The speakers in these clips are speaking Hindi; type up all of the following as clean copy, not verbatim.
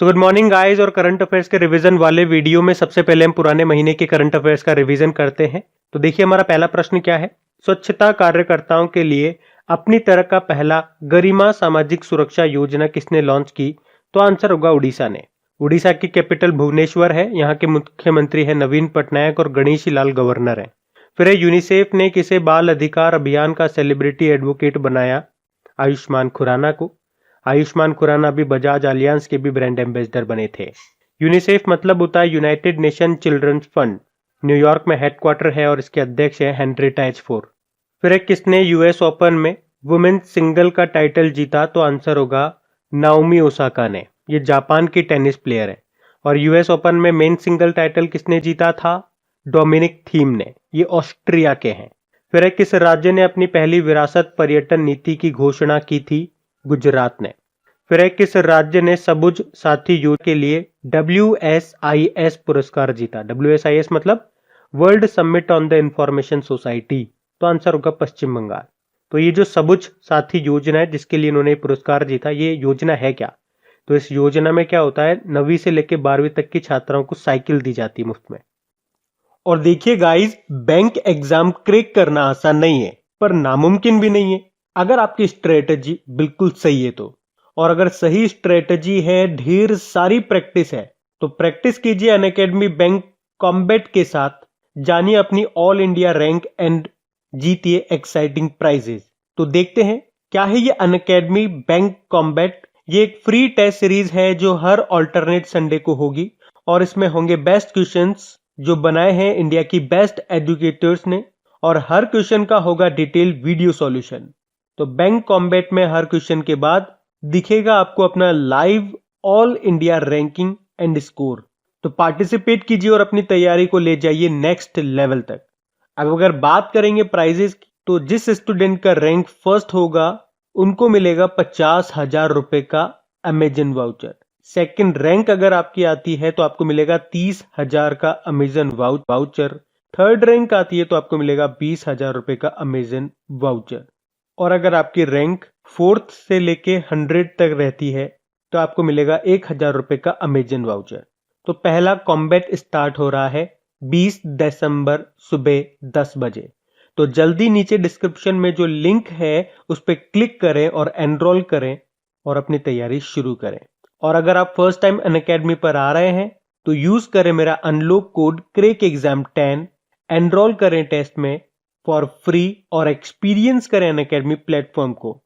So good morning guys. और करंट अफेयर्स के रिवीजन वाले वीडियो में सबसे पहले हम पुराने महीने के करंट अफेयर्स का रिवीजन करते हैं। तो देखिए हमारा पहला प्रश्न क्या है। स्वच्छता कार्यकर्ताओं के लिए अपनी तरह का पहला गरिमा सामाजिक सुरक्षा योजना किसने लॉन्च की? तो आंसर होगा उड़ीसा ने। उड़ीसा की कैपिटल भुवनेश्वर है। यहाँ के मुख्यमंत्री है नवीन पटनायक और गणेशी लाल गवर्नर है। फिर है यूनिसेफ ने किसे बाल अधिकार अभियान का सेलिब्रिटी एडवोकेट बनाया? आयुष्मान खुराना को। आयुष्मान खुराना अभी बजाज अलियांस के भी ब्रांड एम्बेसडर बने थे। यूनिसेफ मतलब होता है United Nation Children's Fund. New York में हेडक्वार्टर है और इसके अध्यक्ष है हेनरिटा एच4। फिर एक किसने यूएस ओपन में वुमेन्स सिंगल का टाइटल जीता? तो आंसर होगा नाओमी ओसाका ने। ये जापान की टेनिस प्लेयर है। और यूएस ओपन में मेन सिंगल टाइटल किसने जीता था? डोमिनिक थीम ने। ये ऑस्ट्रिया के हैं। फिर एक किस राज्य ने अपनी पहली विरासत पर्यटन नीति की घोषणा की थी? गुजरात ने। फिर एक किस राज्य ने सबुज साथी योजना के लिए WSIS पुरस्कार जीता? WSIS मतलब world summit on the information society. तो आंसर होगा पश्चिम बंगाल। तो ये जो सबुज साथी योजना है जिसके लिए इन्होंने पुरस्कार जीता, ये योजना है क्या? तो इस योजना में क्या होता है, 9वीं से लेकर 12वीं तक की छात्राओं को साइकिल दी जाती है मुफ्त में। और देखिए गाइस, बैंक एग्जाम क्रैक करना आसान नहीं है पर नामुमकिन भी नहीं है, अगर आपकी स्ट्रेटजी बिल्कुल सही है तो। और अगर सही स्ट्रेटजी है, ढेर सारी प्रैक्टिस है, तो प्रैक्टिस कीजिए अनअकैडमी बैंक कॉम्बैट के साथ। जानिए अपनी ऑल इंडिया रैंक एंड जीतिए एक्साइटिंग प्राइजेस। तो देखते हैं क्या है ये अनअकैडमी बैंक कॉम्बैट। ये एक फ्री टेस्ट सीरीज है जो हर ऑल्टरनेट संडे को होगी और इसमें होंगे बेस्ट क्वेश्चंस जो बनाए हैं इंडिया की बेस्ट एजुकेटर्स ने, और हर क्वेश्चन का होगा डिटेल वीडियो सॉल्यूशन। तो बैंक कॉम्बैट में हर क्वेश्चन के बाद दिखेगा आपको अपना live all India ranking and score. तो पार्टिसिपेट कीजिए और अपनी तैयारी को ले जाइए नेक्स्ट लेवल तक। अब अगर बात करेंगे प्राइजेस की, तो जिस स्टूडेंट का रैंक फर्स्ट होगा उनको मिलेगा 50,000 रुपए का अमेजन वाउचर। सेकंड रैंक अगर आपकी आती है तो आपको मिलेगा 30,000 का अमेजन वाउचर। थर्ड रैंक आती है तो आपको मिलेगा 20,000 रुपए का अमेजन वाउचर। और अगर आपकी रैंक फोर्थ से लेके 100 तक रहती है तो आपको मिलेगा 1,000 रुपए का अमेजन वाउचर। तो पहला कॉम्बैट स्टार्ट हो रहा है 20 दिसंबर सुबह 10 बजे। तो जल्दी नीचे डिस्क्रिप्शन में जो लिंक है उस पर क्लिक करें और एनरोल करें और अपनी तैयारी शुरू करें। और अगर आप फर्स्ट टाइम अनअकैडमी पर आ रहे हैं तो यूज करें मेरा unlock code crack exam 10। Enrol करें टेस्ट में फॉर फ्री और एक्सपीरियंस करें अनअकैडमी प्लेटफॉर्म को।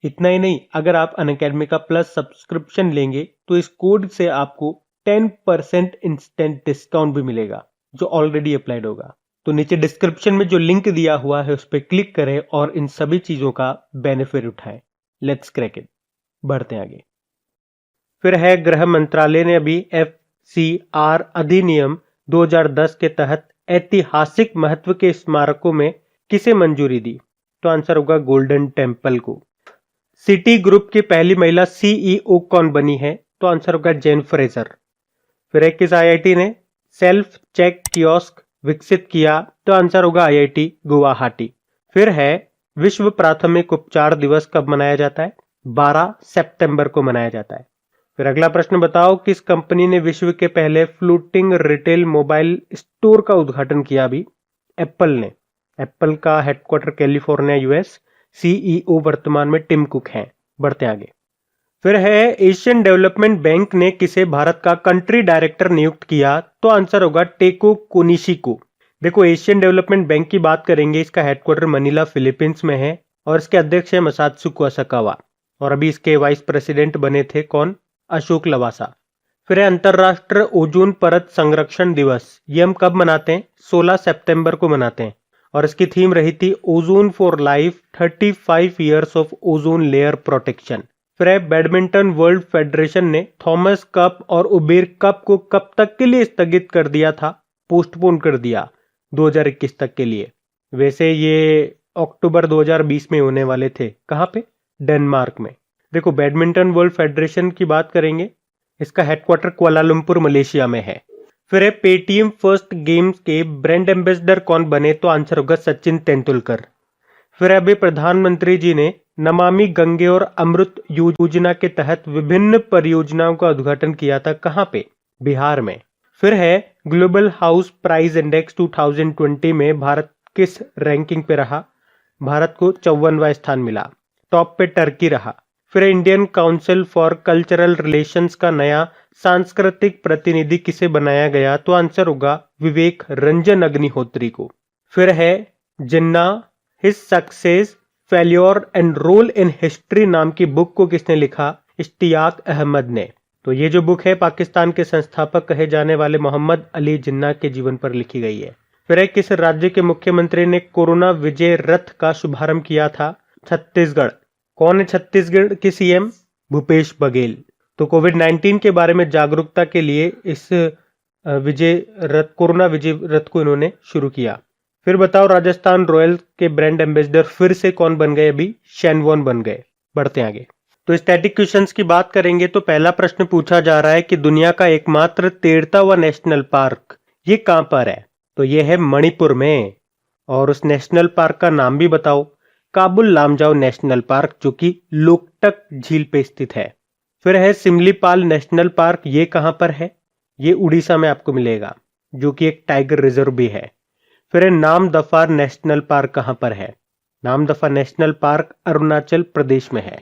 इतना ही नहीं, अगर आप अनअकैडमी का प्लस सब्सक्रिप्शन लेंगे तो इस कोड से आपको 10% इंस्टेंट डिस्काउंट भी मिलेगा जो ऑलरेडी अप्लाइड होगा। तो नीचे डिस्क्रिप्शन में जो लिंक दिया हुआ है उस पर क्लिक करें और इन सभी चीजों का बेनिफिट उठाएं। Let's crack it. बढ़ते हैं आगे। फिर है गृह मंत्रालय ने अभी FCR अधिनियम 2010 के तहत ऐतिहासिक महत्व के स्मारकों में किसे मंजूरी दी? तो आंसर होगा गोल्डन टेम्पल को। सिटी ग्रुप की पहली महिला CEO कौन बनी है? तो आंसर होगा जेन फ्रेजर। फिर एक किस IIT ने सेल्फ चेक कियोस्क विकसित किया? तो आंसर होगा IIT गुवाहाटी। फिर है विश्व प्राथमिक उपचार दिवस कब मनाया जाता है? 12 सितंबर को मनाया जाता है। फिर अगला प्रश्न बताओ, किस कंपनी ने विश्व के पहले फ्लोटिंग रिटेल मोबाइल स्टोर का उद्घाटन किया? अभी एप्पल ने। एप्पल का हेडक्वार्टर कैलिफोर्निया US। CEO वर्तमान में टिम कुक हैं। बढ़ते आगे। फिर है एशियन डेवलपमेंट बैंक ने किसे भारत का कंट्री डायरेक्टर नियुक्त किया? तो आंसर होगा टेको कोनिशी को। देखो, एशियन डेवलपमेंट बैंक की बात करेंगे, इसका हेडक्वार्टर मनीला फिलीपींस में है और इसके अध्यक्ष है मसात्सुको असाकावा। और अभी इसके वाइस प्रेसिडेंट बने थे कौन? अशोक लवासा। फिर है अंतरराष्ट्रीय ओजोन परत संरक्षण दिवस। ये हम कब मनाते हैं? 16 सितंबर को मनाते हैं और इसकी थीम रही थी ozone for life 35 years of ozone layer protection. फिर है बैडमिंटन वर्ल्ड फेडरेशन ने थॉमस कप और उबेर कप को कब तक के लिए स्थगित कर दिया था? पोस्टपोन कर दिया 2021 तक के लिए। वैसे ये अक्टूबर 2020 में होने वाले थे। कहां पे? डेनमार्क में। देखो, बैडमिंटन वर्ल्ड फेडरेशन की बात करेंगे, इसका हेडक्वार्टर कुआलालंपुर मलेशिया में है। फिर है पेटीएम फर्स्ट गेम्स के ब्रांड एम्बेसडर कौन बने? तो आंसर होगा सचिन तेंदुलकर। फिर अभी प्रधानमंत्री जी ने नमामि गंगे और अमृत योजना के तहत विभिन्न परियोजनाओं का उद्घाटन किया था, कहाँ पे? बिहार में। फिर है ग्लोबल हाउस प्राइस इंडेक्स 2020 में भारत किस रैंकिंग पे रहा? भारत को 54वां स्थान मिला। टॉप पे टर्की रहा। फिर Indian council for cultural relations का नया सांस्कृतिक प्रतिनिधि किसे बनाया गया? तो आंसर होगा विवेक रंजन अग्निहोत्री को। फिर है Jinnah his success failure and role in history नाम की बुक को किसने लिखा? इश्तियाक अहमद ने। तो ये जो बुक है पाकिस्तान के संस्थापक कहे जाने वाले मोहम्मद अली जिन्ना के जीवन पर लिखी गई है। फिर है किस राज्य के मुख्यमंत्री ने कोरोना विजय रथ का शुभारंभ किया था? छत्तीसगढ़। कौन है छत्तीसगढ़ के सीएम? भूपेश बघेल। तो कोविड-19 के बारे में जागरूकता के लिए इस कोरोना विजय रथ को इन्होंने शुरू किया। फिर बताओ राजस्थान रॉयल्स के ब्रांड एम्बेसडर फिर से कौन बन गए? अभी शेन वॉर्न बन गए। बढ़ते हैं आगे। तो स्टैटिक क्वेश्चंस की बात करेंगे तो पहला प्रश्न पूछा जा रहा है कि दुनिया का एकमात्र तैरता हुआ नेशनल पार्क ये कहां पर है? तो ये है मणिपुर में। और उस नेशनल पार्क का नाम भी बताओ। काबुल लामजाओ नेशनल पार्क, जो कि लोकटक झील पे स्थित है। फिर है सिमलीपाल नेशनल पार्क, ये कहां पर है? ये उड़ीसा में आपको मिलेगा, जो कि एक टाइगर रिजर्व भी है। फिर है नामदफा नेशनल पार्क कहां पर है? नामदफा नेशनल पार्क अरुणाचल प्रदेश में है।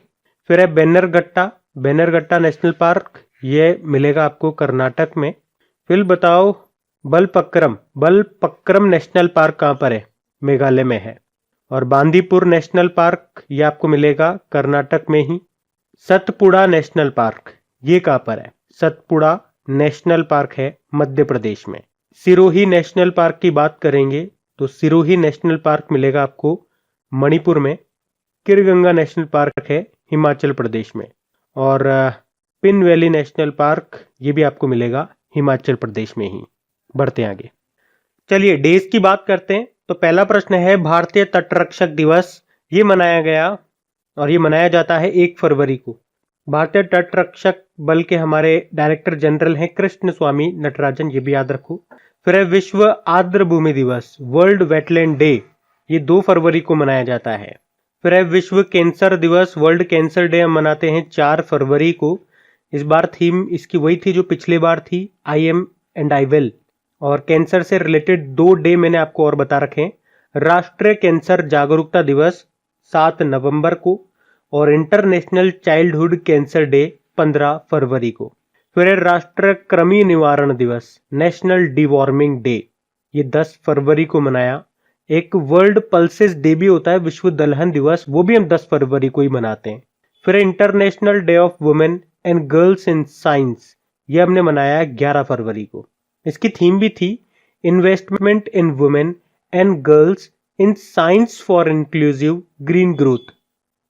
फिर है बेनरघट्टा नेशनल पार्क, ये मिलेगा आपको कर्नाटक में। फिर बताओ बलपक्रम नेशनल पार्क कहां पर है? मेघालय में है। और बांदीपुर नेशनल पार्क ये आपको मिलेगा कर्नाटक में ही। सतपुड़ा नेशनल पार्क ये कहां पर है? सतपुड़ा नेशनल पार्क है मध्य प्रदेश में। सिरोही नेशनल पार्क की बात करेंगे तो सिरोही नेशनल पार्क मिलेगा आपको मणिपुर में। किरगंगा नेशनल पार्क है हिमाचल प्रदेश में। और पिन वैली नेशनल पार्क ये भी आपको मिलेगा हिमाचल प्रदेश में ही। बढ़ते हैं आगे। चलिए डेज की बात करते हैं। तो पहला प्रश्न है भारतीय तटरक्षक दिवस ये मनाया गया और ये मनाया जाता है 1 फरवरी को। भारतीय तटरक्षक बल के हमारे डायरेक्टर जनरल हैं कृष्ण स्वामी नटराजन, ये भी याद रखो। फिर है विश्व आर्द्र भूमि दिवस वर्ल्ड वेटलैंड डे, ये 2 फरवरी को मनाया जाता है। फिर है विश्व कैंसर दिवस वर्ल्ड कैंसर डे हम मनाते हैं 4 फरवरी को। इस बार थीम इसकी वही थी जो पिछले बार थी, I am and I will. और कैंसर से रिलेटेड 2 डे मैंने आपको और बता रखे हैं। राष्ट्रीय कैंसर जागरूकता दिवस 7 नवंबर को और इंटरनेशनल चाइल्डहुड कैंसर डे 15 फरवरी को। फिर है राष्ट्रीय कृमि निवारण दिवस नेशनल डिवॉर्मिंग डे, ये 10 फरवरी को मनाया। एक वर्ल्ड पल्सेस डे भी होता है, विश्व दलहन दिवस, वो भी हम 10 फरवरी को ही मनाते हैं। फिर international day of women and girls in science, ये हमने मनाया 11 फरवरी को। इसकी थीम भी थी investment in women and girls in science for inclusive green growth.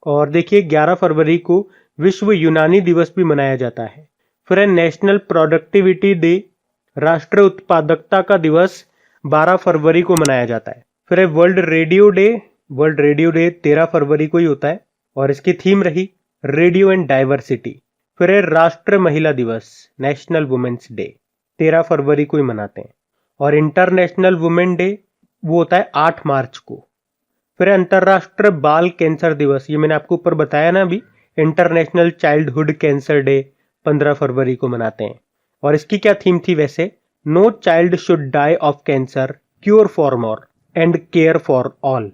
और देखिए 11 फरवरी को विश्व यूनानी दिवस भी मनाया जाता है। फिर है नेशनल प्रोडक्टिविटी डे, राष्ट्रीय उत्पादकता का दिवस 12 फरवरी को मनाया जाता है। फिर है वर्ल्ड रेडियो डे 13 फरवरी को ही होता है और इसकी थीम रही रेडियो एंड डाइवर्सिटी। फिर है राष्ट्रीय महिला दिवस नेशनल वुमेन्स डे 13 फरवरी को ही मनाते हैं। और इंटरनेशनल वुमेन डे वो होता है 8 मार्च को। फिर अंतरराष्ट्रीय बाल कैंसर दिवस, ये मैंने आपको ऊपर बताया ना अभी, इंटरनेशनल चाइल्डहुड कैंसर डे 15 फरवरी को मनाते हैं। और इसकी क्या थीम थी वैसे? No child should die of cancer, cure for more and care for all.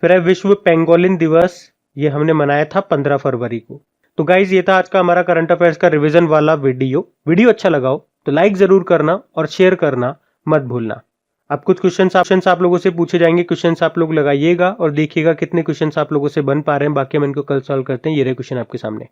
फिर है विश्व पेंगोलिन दिवस, ये हमने मनाया था 15 फरवरी को। तो गाइज ये था आज का हमारा करंट अफेयर्स का रिवीजन वाला वीडियो अच्छा लगा हो तो लाइक जरूर करना और शेयर करना मत भूलना। अब कुछ क्वेश्चंस आप लोगों से पूछे जाएंगे, क्वेश्चंस आप लोग लगाइएगा और देखिएगा कितने क्वेश्चंस आप लोगों से बन पा रहे हैं। बाकी हम इनको कल सॉल्व करते हैं। ये रहे क्वेश्चन आपके सामने।